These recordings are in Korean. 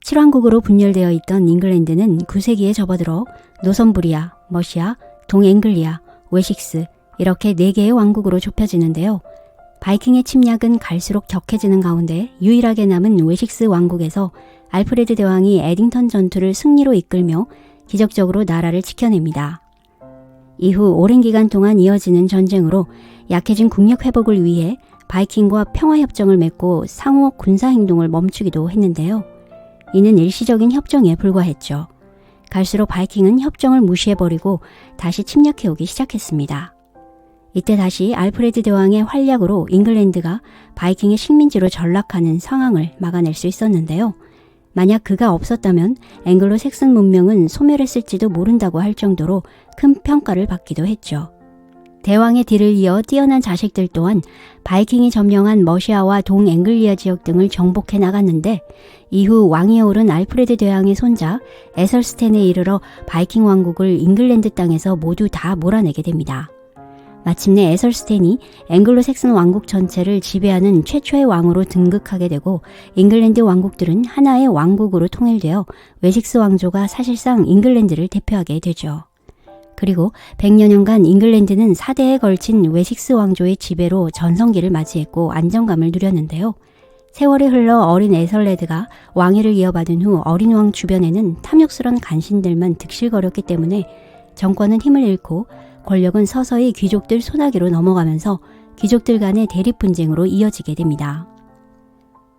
7왕국으로 분열되어 있던 잉글랜드는 9세기에 접어들어 노선부리아, 머시아, 동앵글리아, 웨식스 이렇게 4개의 왕국으로 좁혀지는데요. 바이킹의 침략은 갈수록 격해지는 가운데 유일하게 남은 웨식스 왕국에서 알프레드 대왕이 에딩턴 전투를 승리로 이끌며 기적적으로 나라를 지켜냅니다. 이후 오랜 기간 동안 이어지는 전쟁으로 약해진 국력 회복을 위해 바이킹과 평화협정을 맺고 상호 군사행동을 멈추기도 했는데요. 이는 일시적인 협정에 불과했죠. 갈수록 바이킹은 협정을 무시해버리고 다시 침략해오기 시작했습니다. 이때 다시 알프레드 대왕의 활약으로 잉글랜드가 바이킹의 식민지로 전락하는 상황을 막아낼 수 있었는데요. 만약 그가 없었다면 앵글로 색슨 문명은 소멸했을지도 모른다고 할 정도로 큰 평가를 받기도 했죠. 대왕의 뒤를 이어 뛰어난 자식들 또한 바이킹이 점령한 머시아와 동앵글리아 지역 등을 정복해 나갔는데 이후 왕위에 오른 알프레드 대왕의 손자 에설스텐에 이르러 바이킹 왕국을 잉글랜드 땅에서 모두 다 몰아내게 됩니다. 마침내 에설스텐이 앵글로 색슨 왕국 전체를 지배하는 최초의 왕으로 등극하게 되고 잉글랜드 왕국들은 하나의 왕국으로 통일되어 웨식스 왕조가 사실상 잉글랜드를 대표하게 되죠. 그리고 100여 년간 잉글랜드는 4대에 걸친 웨식스 왕조의 지배로 전성기를 맞이했고 안정감을 누렸는데요. 세월이 흘러 어린 에설레드가 왕위를 이어받은 후 어린 왕 주변에는 탐욕스런 간신들만 득실거렸기 때문에 정권은 힘을 잃고 권력은 서서히 귀족들 손아귀로 넘어가면서 귀족들 간의 대립분쟁으로 이어지게 됩니다.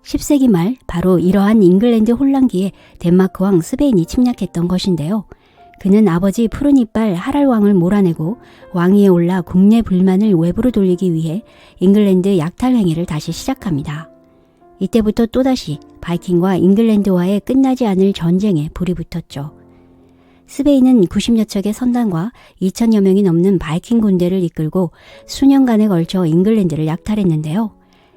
10세기 말 바로 이러한 잉글랜드 혼란기에 덴마크 왕 스베인이 침략했던 것인데요. 그는 아버지 푸른 이빨 하랄 왕을 몰아내고 왕위에 올라 국내 불만을 외부로 돌리기 위해 잉글랜드 약탈 행위를 다시 시작합니다. 이때부터 또다시 바이킹과 잉글랜드와의 끝나지 않을 전쟁에 불이 붙었죠. 스베인은 90여 척의 선단과 2천여 명이 넘는 바이킹 군대를 이끌고 수년간에 걸쳐 잉글랜드를 약탈했는데요.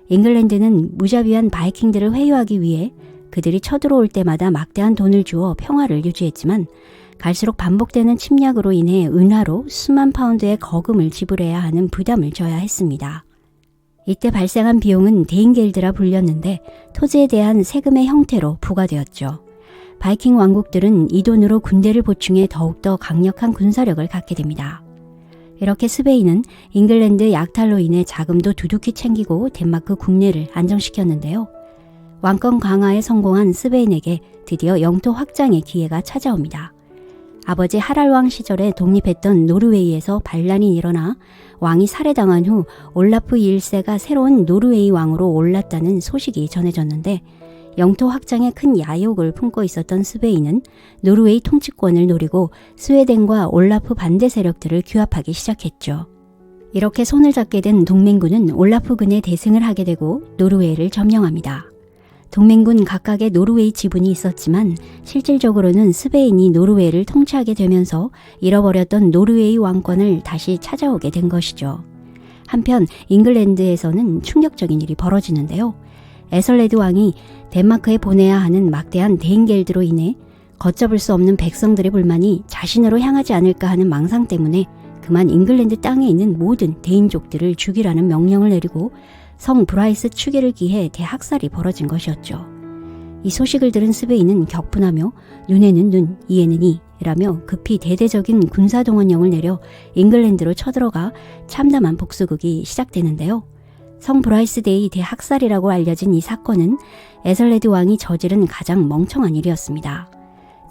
잉글랜드는 무자비한 바이킹들을 회유하기 위해 그들이 쳐들어올 때마다 막대한 돈을 주어 평화를 유지했지만 갈수록 반복되는 침략으로 인해 은화로 수만 파운드의 거금을 지불해야 하는 부담을 져야 했습니다. 이때 발생한 비용은 데인겔드라 불렸는데 토지에 대한 세금의 형태로 부과되었죠. 바이킹 왕국들은 이 돈으로 군대를 보충해 더욱더 강력한 군사력을 갖게 됩니다. 이렇게 스베인은 잉글랜드 약탈로 인해 자금도 두둑히 챙기고 덴마크 국내를 안정시켰는데요. 왕권 강화에 성공한 스베인에게 드디어 영토 확장의 기회가 찾아옵니다. 아버지 하랄 왕 시절에 독립했던 노르웨이에서 반란이 일어나 왕이 살해당한 후 올라프 1세가 새로운 노르웨이 왕으로 올랐다는 소식이 전해졌는데 영토 확장에 큰 야욕을 품고 있었던 스베인은 노르웨이 통치권을 노리고 스웨덴과 올라프 반대 세력들을 규합하기 시작했죠. 이렇게 손을 잡게 된 동맹군은 올라프군에 대승을 하게 되고 노르웨이를 점령합니다. 동맹군 각각의 노르웨이 지분이 있었지만 실질적으로는 스베인이 노르웨이를 통치하게 되면서 잃어버렸던 노르웨이 왕권을 다시 찾아오게 된 것이죠. 한편 잉글랜드에서는 충격적인 일이 벌어지는데요. 에설레드 왕이 덴마크에 보내야 하는 막대한 데인겔드로 인해 걷잡을 수 없는 백성들의 불만이 자신으로 향하지 않을까 하는 망상 때문에 그만 잉글랜드 땅에 있는 모든 데인족들을 죽이라는 명령을 내리고 성 브라이스 추계를 기해 대학살이 벌어진 것이었죠. 이 소식을 들은 스베인은 격분하며 눈에는 눈, 이에는 이라며 급히 대대적인 군사동원령을 내려 잉글랜드로 쳐들어가 참담한 복수극이 시작되는데요. 성 브라이스 데이 대학살이라고 알려진 이 사건은 에설레드 왕이 저지른 가장 멍청한 일이었습니다.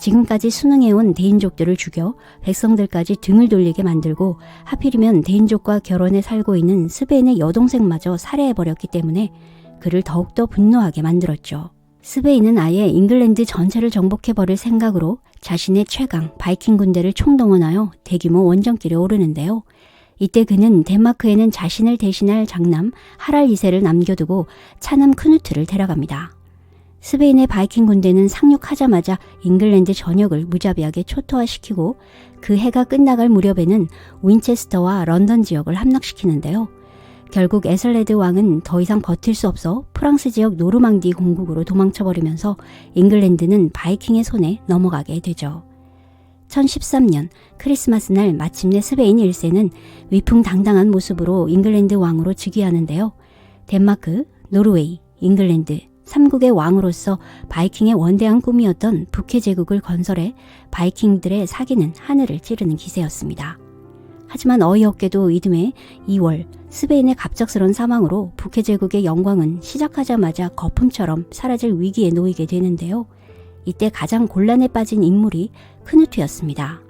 지금까지 순응해온 데인족들을 죽여 백성들까지 등을 돌리게 만들고 하필이면 데인족과 결혼해 살고 있는 스베인의 여동생마저 살해해버렸기 때문에 그를 더욱더 분노하게 만들었죠. 스베인은 아예 잉글랜드 전체를 정복해버릴 생각으로 자신의 최강 바이킹 군대를 총동원하여 대규모 원정길에 오르는데요. 이때 그는 덴마크에는 자신을 대신할 장남 하랄 2세를 남겨두고 차남 크누트를 데려갑니다. 스베인의 바이킹 군대는 상륙하자마자 잉글랜드 전역을 무자비하게 초토화시키고 그 해가 끝나갈 무렵에는 윈체스터와 런던 지역을 함락시키는데요. 결국 에설레드 왕은 더 이상 버틸 수 없어 프랑스 지역 노르망디 공국으로 도망쳐버리면서 잉글랜드는 바이킹의 손에 넘어가게 되죠. 1013년 크리스마스 날 마침내 스베인 1세는 위풍당당한 모습으로 잉글랜드 왕으로 즉위하는데요. 덴마크, 노르웨이, 잉글랜드, 삼국의 왕으로서 바이킹의 원대한 꿈이었던 북해 제국을 건설해 바이킹들의 사기는 하늘을 찌르는 기세였습니다. 하지만 어이없게도 이듬해 2월 스베인의 갑작스런 사망으로 북해 제국의 영광은 시작하자마자 거품처럼 사라질 위기에 놓이게 되는데요. 이때 가장 곤란에 빠진 인물이 크누트였습니다.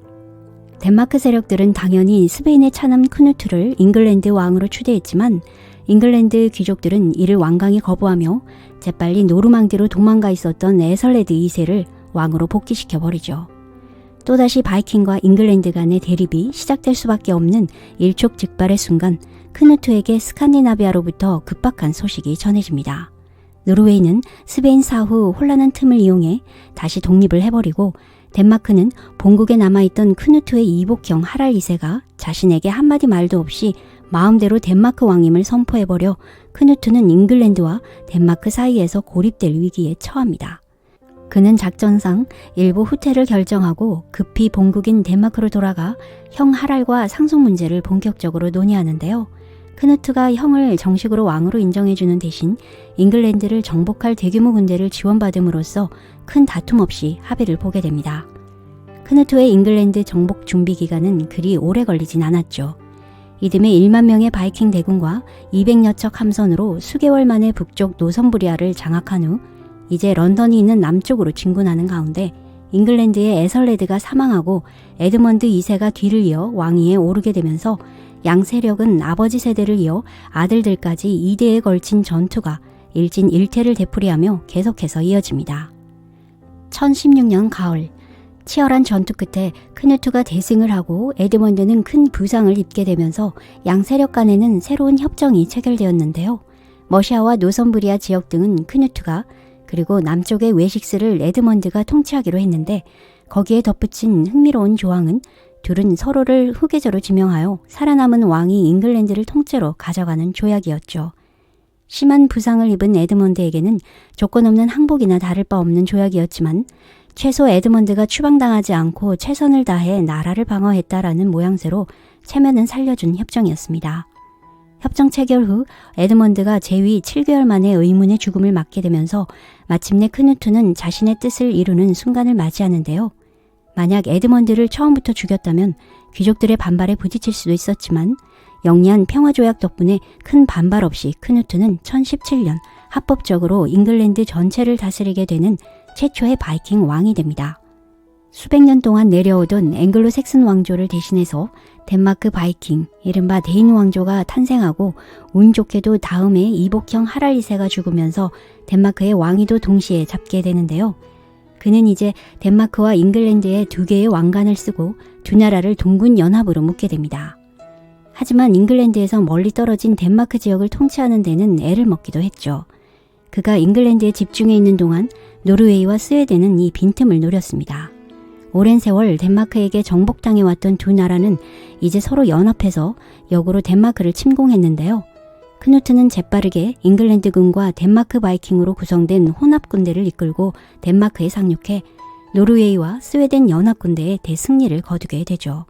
덴마크 세력들은 당연히 스페인의 차남 크누트를 잉글랜드 왕으로 추대했지만 잉글랜드 귀족들은 이를 완강히 거부하며 재빨리 노르망디로 도망가 있었던 에설레드 2세를 왕으로 복귀시켜버리죠. 또다시 바이킹과 잉글랜드 간의 대립이 시작될 수밖에 없는 일촉즉발의 순간 크누트에게 스칸디나비아로부터 급박한 소식이 전해집니다. 노르웨이는 스페인 사후 혼란한 틈을 이용해 다시 독립을 해버리고 덴마크는 본국에 남아있던 크누트의 이복형 하랄 2세가 자신에게 한마디 말도 없이 마음대로 덴마크 왕임을 선포해버려 크누트는 잉글랜드와 덴마크 사이에서 고립될 위기에 처합니다. 그는 작전상 일부 후퇴를 결정하고 급히 본국인 덴마크로 돌아가 형 하랄과 상속 문제를 본격적으로 논의하는데요. 크누트가 형을 정식으로 왕으로 인정해주는 대신 잉글랜드를 정복할 대규모 군대를 지원받음으로써 큰 다툼 없이 합의를 보게 됩니다. 크누트의 잉글랜드 정복 준비 기간은 그리 오래 걸리진 않았죠. 이듬해 1만 명의 바이킹 대군과 200여 척 함선으로 수개월 만에 북쪽 노선부리아를 장악한 후 이제 런던이 있는 남쪽으로 진군하는 가운데 잉글랜드의 에설레드가 사망하고 에드먼드 2세가 뒤를 이어 왕위에 오르게 되면서 양 세력은 아버지 세대를 이어 아들들까지 2대에 걸친 전투가 일진일퇴를 되풀이하며 계속해서 이어집니다. 1016년 가을, 치열한 전투 끝에 크누트가 대승을 하고 에드먼드는 큰 부상을 입게 되면서 양 세력 간에는 새로운 협정이 체결되었는데요. 머시아와 노선부리아 지역 등은 크누트가 그리고 남쪽의 웨식스를 에드먼드가 통치하기로 했는데 거기에 덧붙인 흥미로운 조항은 둘은 서로를 후계자로 지명하여 살아남은 왕이 잉글랜드를 통째로 가져가는 조약이었죠. 심한 부상을 입은 에드먼드에게는 조건 없는 항복이나 다를 바 없는 조약이었지만 최소 에드먼드가 추방당하지 않고 최선을 다해 나라를 방어했다라는 모양새로 체면은 살려준 협정이었습니다. 협정 체결 후 에드먼드가 재위 7개월 만에 의문의 죽음을 맞게 되면서 마침내 크누트는 자신의 뜻을 이루는 순간을 맞이하는데요. 만약 에드먼드를 처음부터 죽였다면 귀족들의 반발에 부딪힐 수도 있었지만 영리한 평화조약 덕분에 큰 반발 없이 크누트는 1017년 합법적으로 잉글랜드 전체를 다스리게 되는 최초의 바이킹 왕이 됩니다. 수백 년 동안 내려오던 앵글로 색슨 왕조를 대신해서 덴마크 바이킹, 이른바 데인 왕조가 탄생하고 운 좋게도 다음에 이복형 하랄 2세가 죽으면서 덴마크의 왕위도 동시에 잡게 되는데요. 그는 이제 덴마크와 잉글랜드의 두 개의 왕관을 쓰고 두 나라를 동군 연합으로 묶게 됩니다. 하지만 잉글랜드에서 멀리 떨어진 덴마크 지역을 통치하는 데는 애를 먹기도 했죠. 그가 잉글랜드에 집중해 있는 동안 노르웨이와 스웨덴은 이 빈틈을 노렸습니다. 오랜 세월 덴마크에게 정복당해왔던 두 나라는 이제 서로 연합해서 역으로 덴마크를 침공했는데요. 크누트는 재빠르게 잉글랜드군과 덴마크 바이킹으로 구성된 혼합군대를 이끌고 덴마크에 상륙해 노르웨이와 스웨덴 연합군대의 대승리를 거두게 되죠.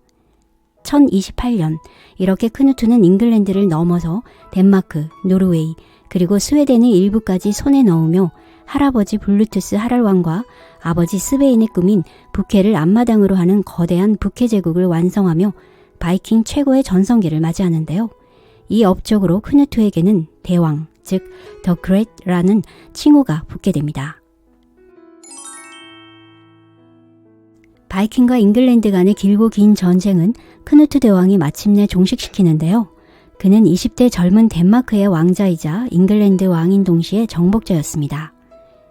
1028년 이렇게 크누트는 잉글랜드를 넘어서 덴마크, 노르웨이, 그리고 스웨덴의 일부까지 손에 넣으며 할아버지 블루투스 하랄 왕과 아버지 스베인의 꿈인 북해를 앞마당으로 하는 거대한 북해 제국을 완성하며 바이킹 최고의 전성기를 맞이하는데요. 이 업적으로 크누트에게는 대왕, 즉 더 그레이트라는 칭호가 붙게 됩니다. 바이킹과 잉글랜드 간의 길고 긴 전쟁은 크누트 대왕이 마침내 종식시키는데요. 그는 20대 젊은 덴마크의 왕자이자 잉글랜드 왕인 동시에 정복자였습니다.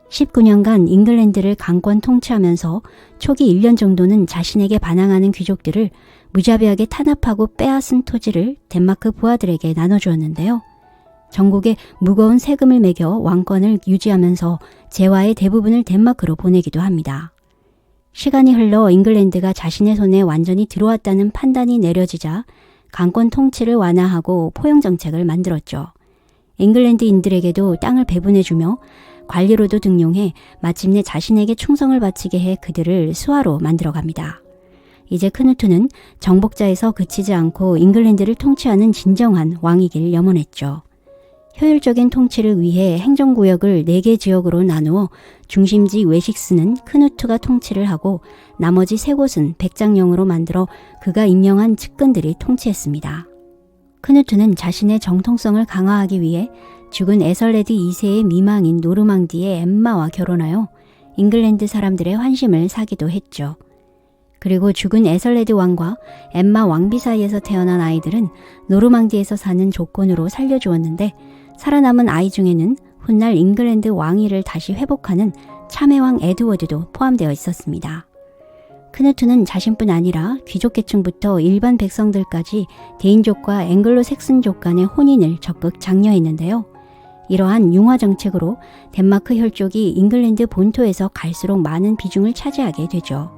19년간 잉글랜드를 강권 통치하면서 초기 1년 정도는 자신에게 반항하는 귀족들을 무자비하게 탄압하고 빼앗은 토지를 덴마크 부하들에게 나눠주었는데요. 전국에 무거운 세금을 매겨 왕권을 유지하면서 재화의 대부분을 덴마크로 보내기도 합니다. 시간이 흘러 잉글랜드가 자신의 손에 완전히 들어왔다는 판단이 내려지자 강권 통치를 완화하고 포용 정책을 만들었죠. 잉글랜드인들에게도 땅을 배분해주며 관리로도 등용해 마침내 자신에게 충성을 바치게 해 그들을 수하로 만들어갑니다. 이제 크누트는 정복자에서 그치지 않고 잉글랜드를 통치하는 진정한 왕이길 염원했죠. 효율적인 통치를 위해 행정구역을 4개 지역으로 나누어 중심지 웨식스는 크누트가 통치를 하고 나머지 3곳은 백장령으로 만들어 그가 임명한 측근들이 통치했습니다. 크누트는 자신의 정통성을 강화하기 위해 죽은 에설레드 2세의 미망인 노르망디의 엠마와 결혼하여 잉글랜드 사람들의 환심을 사기도 했죠. 그리고 죽은 에설레드 왕과 엠마 왕비 사이에서 태어난 아이들은 노르망디에서 사는 조건으로 살려주었는데 살아남은 아이 중에는 훗날 잉글랜드 왕위를 다시 회복하는 참외왕 에드워드도 포함되어 있었습니다. 크누트는 자신뿐 아니라 귀족계층부터 일반 백성들까지 대인족과 앵글로색슨족 간의 혼인을 적극 장려했는데요. 이러한 융화 정책으로 덴마크 혈족이 잉글랜드 본토에서 갈수록 많은 비중을 차지하게 되죠.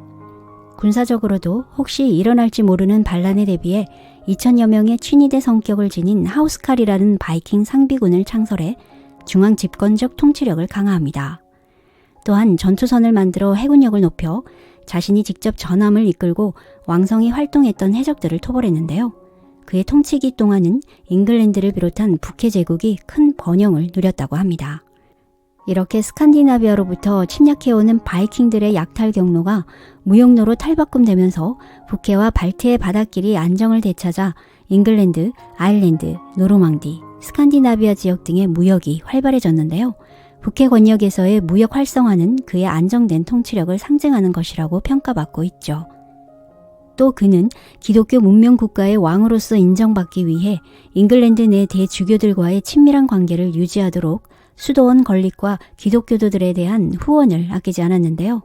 군사적으로도 혹시 일어날지 모르는 반란에 대비해 2000여 명의 친위대 성격을 지닌 하우스칼이라는 바이킹 상비군을 창설해 중앙 집권적 통치력을 강화합니다. 또한 전투선을 만들어 해군력을 높여 자신이 직접 전함을 이끌고 왕성히 활동했던 해적들을 토벌했는데요. 그의 통치기 동안은 잉글랜드를 비롯한 북해 제국이 큰 번영을 누렸다고 합니다. 이렇게 스칸디나비아로부터 침략해오는 바이킹들의 약탈 경로가 무역로로 탈바꿈되면서 북해와 발트해 바닷길이 안정을 되찾아 잉글랜드, 아일랜드, 노르망디, 스칸디나비아 지역 등의 무역이 활발해졌는데요. 북해 권역에서의 무역 활성화는 그의 안정된 통치력을 상징하는 것이라고 평가받고 있죠. 또 그는 기독교 문명 국가의 왕으로서 인정받기 위해 잉글랜드 내 대주교들과의 친밀한 관계를 유지하도록 수도원 건립과 기독교도들에 대한 후원을 아끼지 않았는데요.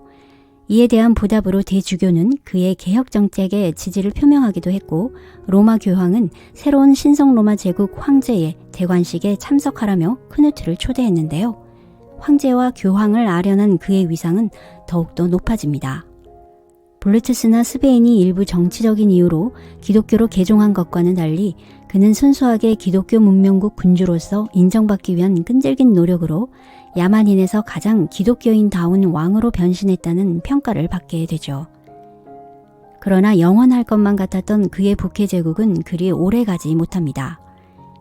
이에 대한 보답으로 대주교는 그의 개혁 정책에 지지를 표명하기도 했고 로마 교황은 새로운 신성 로마 제국 황제의 대관식에 참석하라며 크누트를 초대했는데요. 황제와 교황을 아련한 그의 위상은 더욱더 높아집니다. 블루투스나 스베인이 일부 정치적인 이유로 기독교로 개종한 것과는 달리 그는 순수하게 기독교 문명국 군주로서 인정받기 위한 끈질긴 노력으로 야만인에서 가장 기독교인다운 왕으로 변신했다는 평가를 받게 되죠. 그러나 영원할 것만 같았던 그의 북해 제국은 그리 오래 가지 못합니다.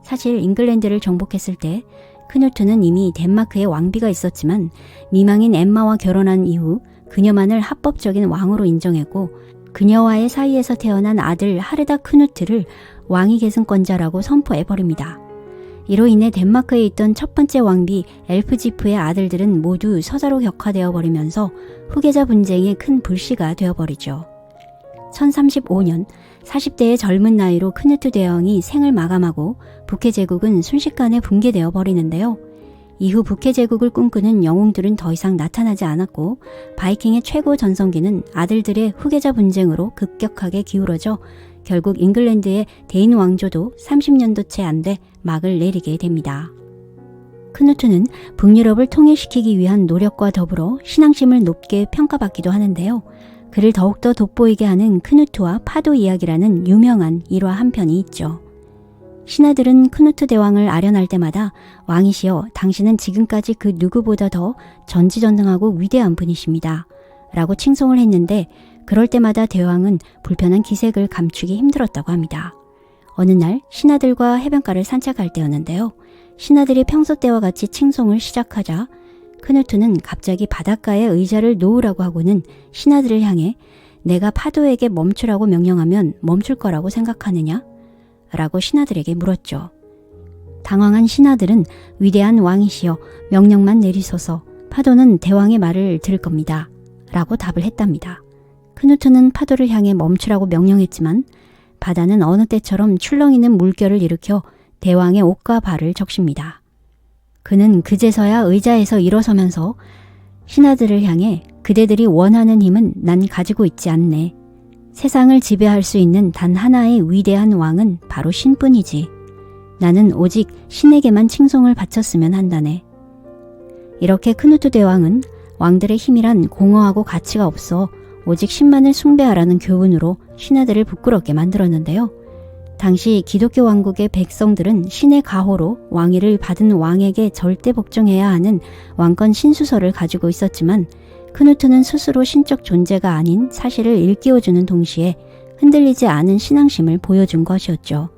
사실 잉글랜드를 정복했을 때 크누트는 이미 덴마크에 왕비가 있었지만 미망인 엠마와 결혼한 이후 그녀만을 합법적인 왕으로 인정했고 그녀와의 사이에서 태어난 아들 하르다 크누트를 왕위 계승권자라고 선포해버립니다. 이로 인해 덴마크에 있던 첫 번째 왕비 엘프지프의 아들들은 모두 서자로 격화되어 버리면서 후계자 분쟁의 큰 불씨가 되어버리죠. 1035년 40대의 젊은 나이로 크누트 대왕이 생을 마감하고 북해 제국은 순식간에 붕괴되어 버리는데요. 이후 북해 제국을 꿈꾸는 영웅들은 더 이상 나타나지 않았고 바이킹의 최고 전성기는 아들들의 후계자 분쟁으로 급격하게 기울어져 결국 잉글랜드의 대인 왕조도 30년도 채 안 돼 막을 내리게 됩니다. 크누트는 북유럽을 통일시키기 위한 노력과 더불어 신앙심을 높게 평가받기도 하는데요. 그를 더욱더 돋보이게 하는 크누트와 파도 이야기라는 유명한 일화 한 편이 있죠. 신하들은 크누트 대왕을 아련할 때마다 왕이시여 당신은 지금까지 그 누구보다 더 전지전능하고 위대한 분이십니다. 라고 칭송을 했는데 그럴 때마다 대왕은 불편한 기색을 감추기 힘들었다고 합니다. 어느 날 신하들과 해변가를 산책할 때였는데요. 신하들이 평소 때와 같이 칭송을 시작하자 크누트는 갑자기 바닷가에 의자를 놓으라고 하고는 신하들을 향해 내가 파도에게 멈추라고 명령하면 멈출 거라고 생각하느냐? 라고 신하들에게 물었죠. 당황한 신하들은 위대한 왕이시여 명령만 내리소서 파도는 대왕의 말을 들을 겁니다. 라고 답을 했답니다. 크누트는 파도를 향해 멈추라고 명령했지만 바다는 어느 때처럼 출렁이는 물결을 일으켜 대왕의 옷과 발을 적십니다. 그는 그제서야 의자에서 일어서면서 신하들을 향해 그대들이 원하는 힘은 난 가지고 있지 않네. 세상을 지배할 수 있는 단 하나의 위대한 왕은 바로 신뿐이지. 나는 오직 신에게만 칭송을 바쳤으면 한다네. 이렇게 크누트 대왕은 왕들의 힘이란 공허하고 가치가 없어 오직 신만을 숭배하라는 교훈으로 신하들을 부끄럽게 만들었는데요. 당시 기독교 왕국의 백성들은 신의 가호로 왕위를 받은 왕에게 절대 복종해야 하는 왕권 신수설을 가지고 있었지만 크누트는 스스로 신적 존재가 아닌 사실을 일깨워주는 동시에 흔들리지 않은 신앙심을 보여준 것이었죠.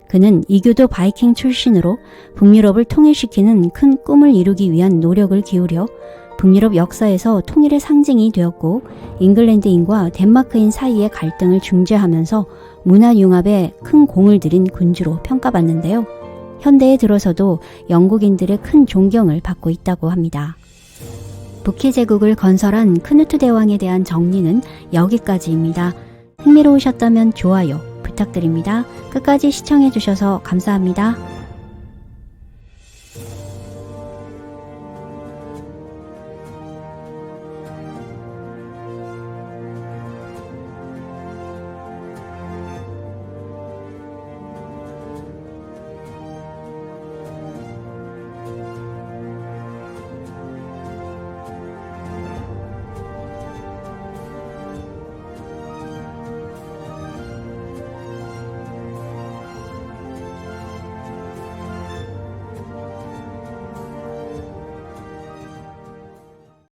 그는 이교도 바이킹 출신으로 북유럽을 통일시키는 큰 꿈을 이루기 위한 노력을 기울여 북유럽 역사에서 통일의 상징이 되었고 잉글랜드인과 덴마크인 사이의 갈등을 중재하면서 문화융합에 큰 공을 들인 군주로 평가받는데요. 현대에 들어서도 영국인들의 큰 존경을 받고 있다고 합니다. 북희 제국을 건설한 크누트 대왕에 대한 정리는 여기까지입니다. 흥미로우셨다면 좋아요 부탁드립니다. 끝까지 시청해주셔서 감사합니다.